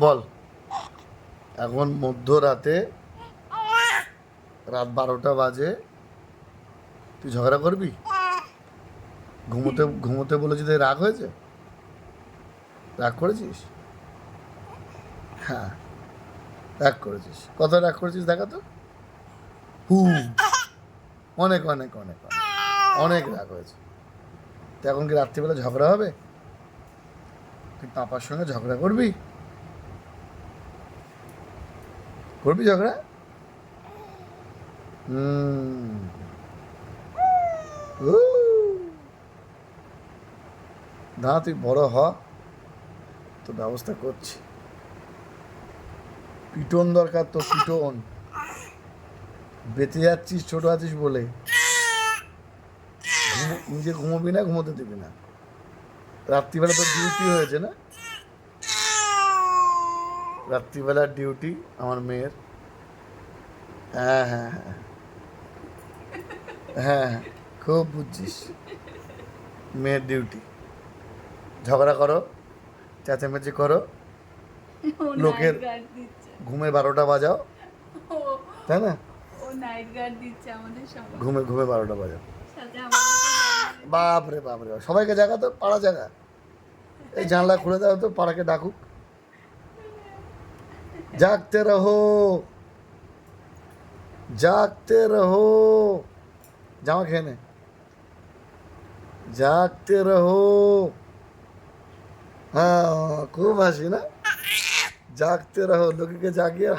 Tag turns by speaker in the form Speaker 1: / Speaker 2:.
Speaker 1: বল, এখন মধ্যরাতে, রাত 12টা বাজে, তুই ঝগড়া করবি? ঘুমোতে ঘুমোতে বলেছি তাই রাগ হয়েছে? রাগ করেছিস? হ্যাঁ, রাগ করেছিস। কত রাগ করেছিস দেখা তো। হু, অনেক অনেক অনেক অনেক অনেক রাগ হয়েছে। তো এখন কি রাত্রিবেলা ঝগড়া হবে? তুই পাপার সঙ্গে ঝগড়া করবি? করবি ঝগড়া? হুম। উ, না, তুই বড় হ, তো ব্যবস্থা করছি। পিটন দরকার তো, পিটন। বেঁচে যাচ্ছিস ছোট আছিস বলে। নিজে ঘুমোবি না, ঘুমোতে দিবি না। রাত্রিবেলা তো ডিউটি হয়েছে না? রাত্রিবেলার ডিউটি আমার মেয়ের। হ্যাঁ হ্যাঁ হ্যাঁ হ্যাঁ হ্যাঁ, খুব বুঝছিস। মেয়ের ডিউটি। ঝগড়া করো, চেঁচামেচি করো,
Speaker 2: ও নাইট
Speaker 1: লোকের
Speaker 2: গার্ড দিচ্ছে।
Speaker 1: ঘুমে 12টা বাজাও,
Speaker 2: ও
Speaker 1: তাই না?
Speaker 2: ও নাইট গার্ড দিচ্ছে আমাদের সবার
Speaker 1: ঘুমে ঘুমে 12টা বাজাও।
Speaker 2: সাথে আমাদের।
Speaker 1: বাপ রে বাপ রে বাপ। সবাইকে জাগা তো, পাড়া জাগা। এই জানলা খুলে দাও তো, পাড়াকে ডাকুক। জাগতে রহো, জাগতে রহো। জামা খেয়ে নে। জাগতে রহো। হ্যাঁ, খুব হাসি না? জাগতে রহো, লোকে জাগিয়ে